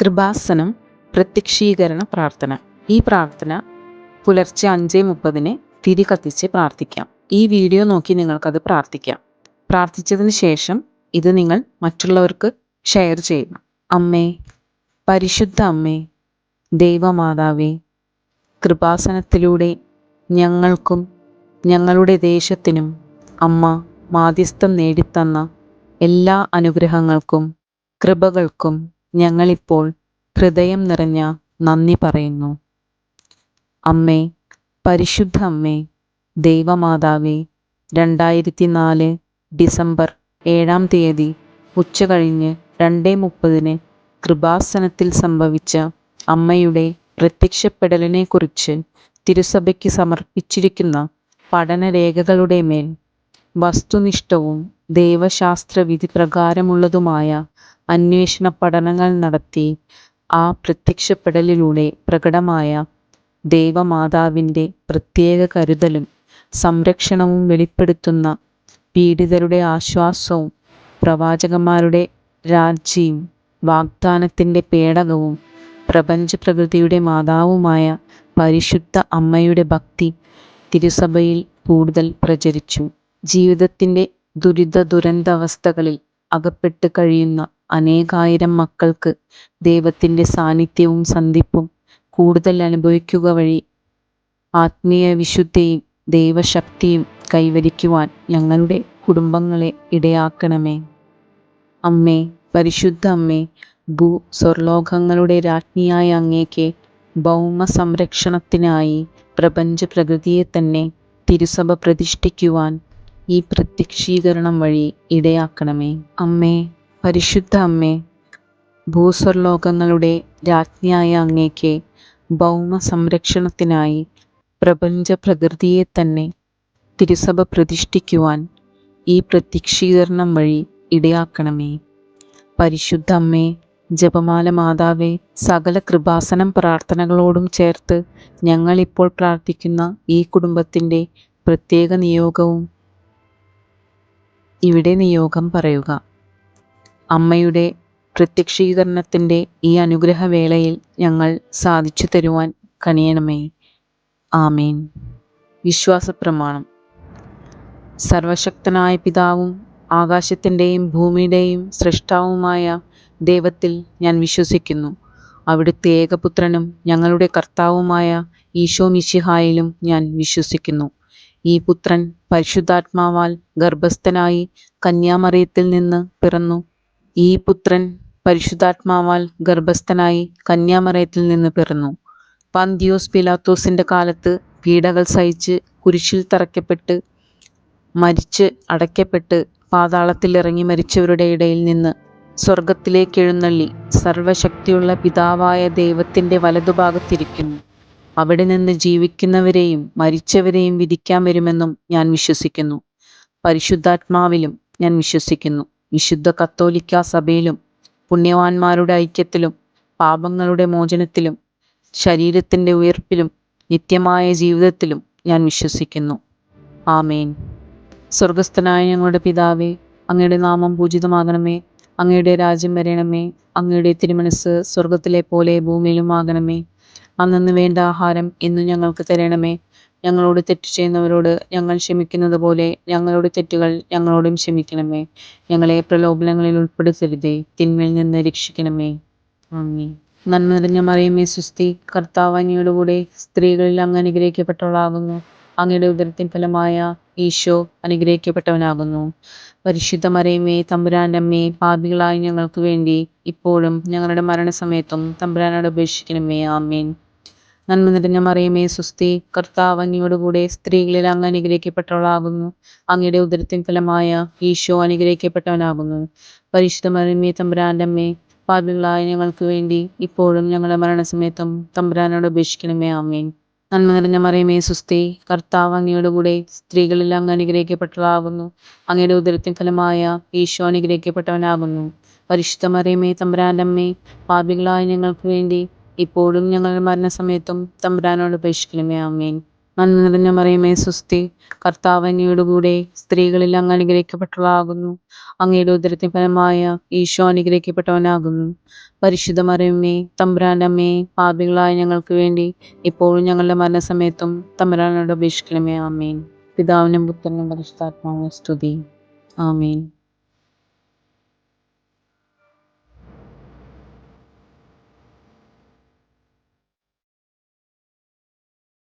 കൃപാസനം പ്രത്യക്ഷീകരണ പ്രാർത്ഥന. ഈ പ്രാർത്ഥന പുലർച്ചെ 5:30 തിരി കത്തിച്ച് പ്രാർത്ഥിക്കാം. ഈ വീഡിയോ നോക്കി നിങ്ങൾക്കത് പ്രാർത്ഥിക്കാം. പ്രാർത്ഥിച്ചതിന് ശേഷം ഇത് നിങ്ങൾ മറ്റുള്ളവർക്ക് ഷെയർ ചെയ്യണം. അമ്മേ, പരിശുദ്ധ അമ്മേ, ദൈവമാതാവേ, കൃപാസനത്തിലൂടെ ഞങ്ങൾക്കും ഞങ്ങളുടെ ദേശത്തിനും അമ്മ മാധ്യസ്ഥം നേടിത്തന്ന എല്ലാ അനുഗ്രഹങ്ങൾക്കും കൃപകൾക്കും ഞങ്ങളിപ്പോൾ ഹൃദയം നിറഞ്ഞ നന്ദി പറയുന്നു. അമ്മേ, പരിശുദ്ധ അമ്മേ, ദൈവമാതാവേ, 2004 ഡിസംബർ 7 ഉച്ചകഴിഞ്ഞ് 2:30 കൃപാസനത്തിൽ സംഭവിച്ച അമ്മയുടെ പ്രത്യക്ഷപ്പെടലിനെക്കുറിച്ച് തിരുസഭയ്ക്ക് സമർപ്പിച്ചിരിക്കുന്ന പഠനരേഖകളുടെ മേൽ വസ്തുനിഷ്ഠവും ദൈവശാസ്ത്ര വിധി പ്രകാരമുള്ളതുമായ അന്വേഷണ പഠനങ്ങൾ നടത്തി ആ പ്രത്യക്ഷപ്പെടലിലൂടെ പ്രകടമായ ദൈവമാതാവിൻ്റെ പ്രത്യേക കരുതലും സംരക്ഷണവും വെളിപ്പെടുത്തുന്ന പീഡിതരുടെ ആശ്വാസവും പ്രവാചകന്മാരുടെ രാജ്ഞിയും വാഗ്ദാനത്തിൻ്റെ പേടകവും പ്രപഞ്ചപ്രകൃതിയുടെ മാതാവുമായ പരിശുദ്ധ അമ്മയുടെ ഭക്തി തിരുസഭയിൽ കൂടുതൽ പ്രചരിച്ചു. ജീവിതത്തിൻ്റെ ദുരന്താവസ്ഥകളിൽ അകപ്പെട്ട് കഴിയുന്ന അനേകായിരം മക്കൾക്ക് ദൈവത്തിൻ്റെ സാന്നിധ്യവും സന്ധിപ്പും കൂടുതൽ അനുഭവിക്കുക വഴി ആത്മീയ വിശുദ്ധിയും ദൈവശക്തിയും കൈവരിക്കുവാൻ ഞങ്ങളുടെ കുടുംബങ്ങളെ ഇടയാക്കണമേ. അമ്മേ, പരിശുദ്ധ അമ്മേ, സ്വർലോകങ്ങളുടെ രാജ്ഞിയായ അങ്ങേക്ക് ഭൗമ സംരക്ഷണത്തിനായി പ്രപഞ്ച പ്രകൃതിയെ തന്നെ തിരുസഭ പ്രതിഷ്ഠിക്കുവാൻ ഈ പ്രത്യക്ഷീകരണം വഴി ഇടയാക്കണമേ. അമ്മേ, പരിശുദ്ധ അമ്മേ, ഭൂസ്വർലോകങ്ങളുടെ രാജ്ഞിയായ അങ്ങേക്ക് ഭൗമ സംരക്ഷണത്തിനായി പ്രപഞ്ച പ്രകൃതിയെ തന്നെ തിരുസഭ പ്രതിഷ്ഠിക്കുവാൻ ഈ പ്രത്യക്ഷീകരണം വഴി ഇടയാക്കണമേ. പരിശുദ്ധ അമ്മേ, ജപമാല മാതാവേ, സകല കൃപാസനം പ്രാർത്ഥനകളോടും ചേർത്ത് ഞങ്ങളിപ്പോൾ പ്രാർത്ഥിക്കുന്ന ഈ കുടുംബത്തിൻ്റെ പ്രത്യേക നിയോഗവും ഇവിടെ നിയോഗം പറയുക. അമ്മയുടെ പ്രത്യക്ഷീകരണത്തിൻ്റെ ഈ അനുഗ്രഹവേളയിൽ ഞങ്ങൾ സാധിച്ചു തരുവാൻ കനിയണമേ. ആമേൻ. വിശ്വാസപ്രമാണം. സർവശക്തനായ പിതാവും ആകാശത്തിൻ്റെയും ഭൂമിയുടെയും സൃഷ്ടാവുമായ ദൈവത്തിൽ ഞാൻ വിശ്വസിക്കുന്നു. അവിടുത്തെ ഏകപുത്രനും ഞങ്ങളുടെ കർത്താവുമായ ഈശോ മിശിഹായിലും ഞാൻ വിശ്വസിക്കുന്നു. ഈ പുത്രൻ പരിശുദ്ധാത്മാവാൽ ഗർഭസ്ഥനായി കന്യാമറിയത്തിൽ നിന്ന് പിറന്നു. ഈ പുത്രൻ പരിശുദ്ധാത്മാവാൽ ഗർഭസ്ഥനായി കന്യാമറിയത്തിൽ നിന്ന് പിറന്നു. പന്തിയോസ് പിലാത്തോസിൻ്റെ കാലത്ത് പീഡകൾ സഹിച്ച് കുരിശിൽ തറയ്ക്കപ്പെട്ട് മരിച്ച് അടയ്ക്കപ്പെട്ട് പാതാളത്തിൽ ഇറങ്ങി മരിച്ചവരുടെ ഇടയിൽ നിന്ന് സ്വർഗത്തിലേക്ക് എഴുന്നള്ളി സർവശക്തിയുള്ള പിതാവായ ദൈവത്തിൻ്റെ വലതുഭാഗത്തിരിക്കുന്നു. അവിടെ നിന്ന് ജീവിക്കുന്നവരെയും മരിച്ചവരെയും വിധിക്കാൻ വരുമെന്നും ഞാൻ വിശ്വസിക്കുന്നു. പരിശുദ്ധാത്മാവിലും ഞാൻ വിശ്വസിക്കുന്നു. വിശുദ്ധ കത്തോലിക്കാ സഭയിലും പുണ്യവാന്മാരുടെ ഐക്യത്തിലും പാപങ്ങളുടെ മോചനത്തിലും ശരീരത്തിൻ്റെ ഉയർപ്പിലും നിത്യമായ ജീവിതത്തിലും ഞാൻ വിശ്വസിക്കുന്നു. ആമേൻ. സ്വർഗസ്ഥനായ ഞങ്ങളുടെ പിതാവേ, അങ്ങയുടെ നാമം പൂജിതമാകണമേ. അങ്ങയുടെ രാജ്യം വരണമേ. അങ്ങയുടെ തിരുമനസ്സ് സ്വർഗത്തിലെ പോലെ ഭൂമിയിലും ആകണമേ. അന്നന്ന് വേണ്ട ആഹാരം ഇന്ന് ഞങ്ങൾക്ക് തരണമേ. ഞങ്ങളോട് തെറ്റ് ചെയ്യുന്നവരോട് ഞങ്ങൾ ക്ഷമിക്കുന്നത് പോലെ ഞങ്ങളുടെ തെറ്റുകൾ ഞങ്ങളോടും ക്ഷമിക്കണമേ. ഞങ്ങളെ പ്രലോഭനങ്ങളിൽ ഉൾപ്പെടുത്തരുതേ, തിന്മയിൽ നിന്ന് രക്ഷിക്കണമേ. ആമേൻ. നന്മ നിറഞ്ഞ മറിയമേ സ്വസ്തി, കർത്താവ് അങ്ങയുടെ കൂടെ സ്ത്രീകളിൽ അങ്ങ് അനുഗ്രഹിക്കപ്പെട്ടവളാകുന്നു. അങ്ങയുടെ ഉദരത്തിൻ ഫലമായ ഈശോ അനുഗ്രഹിക്കപ്പെട്ടവനാകുന്നു. പരിശുദ്ധ മറിയമേ, തമ്പുരാൻ്റെ അമ്മേ, പാപികളായ ഞങ്ങൾക്ക് വേണ്ടി ഇപ്പോഴും ഞങ്ങളുടെ മരണസമയത്തും തമ്പുരാനോട് അപേക്ഷിക്കണമേ. ആമേൻ. നന്മ നിറഞ്ഞ മറിയമേ സ്വസ്തി, കർത്താവ് അങ്ങയുടെ കൂടെ സ്ത്രീകളിൽ അങ്ങ് അനുഗ്രഹിക്കപ്പെട്ടവളാകുന്നു. അങ്ങയുടെ ഉദരത്തിൻ ഫലമായ ഈശോ അനുഗ്രഹിക്കപ്പെട്ടവനാകുന്നു. പരിശുദ്ധ മറിയമേ, തമ്പുരാൻ്റെ അമ്മേ, പാപികളായ ഞങ്ങൾക്ക് വേണ്ടി ഇപ്പോഴും ഞങ്ങളുടെ മരണസമയത്തും തമ്പുരാനോട് അപേക്ഷിക്കണമേ. ആമേൻ. നന്മ നിറഞ്ഞ മറിയമേ സ്വസ്തി, കർത്താവ് അങ്ങയുടെ കൂടെ സ്ത്രീകളിൽ അങ്ങ് അനുഗ്രഹിക്കപ്പെട്ടവളാകുന്നു. അങ്ങയുടെ ഉദരത്തിൻ ഫലമായ ഈശോ അനുഗ്രഹിക്കപ്പെട്ടവനാകുന്നു. പരിശുദ്ധ മറിയമേ, തമ്പുരാൻ്റെ അമ്മേ, പാപികളായ ഞങ്ങൾക്ക് വേണ്ടി ഇപ്പോഴും ഞങ്ങളുടെ മരണസമയത്തും തമ്പുരാനോട് അപേക്ഷിക്കണമേ. ആമേൻ. നന്മ നിറഞ്ഞ മറിയമേ സുസ്തി, കർത്താവ് അങ്ങയുടെ കൂടെ സ്ത്രീകളിൽ അങ്ങ് അനുഗ്രഹിക്കപ്പെട്ടവളാകുന്നു. അങ്ങയുടെ ഉദരത്തിൻ ഫലമായ ഈശോ അനുഗ്രഹിക്കപ്പെട്ടവനാകുന്നു. പരിശുദ്ധ മറിയമ്മേ തമ്പുരാന്റെ അമ്മേ, പാപികളായ ഞങ്ങൾക്ക് വേണ്ടി ഇപ്പോഴും ഞങ്ങളുടെ മരണസമയത്തും തമ്പുരാനോട് അപേക്ഷിക്കണമേ. ആമേൻ. പിതാവിനും പുത്രനും പരിശുദ്ധാത്മാവിനും സ്തുതി. ആമേൻ.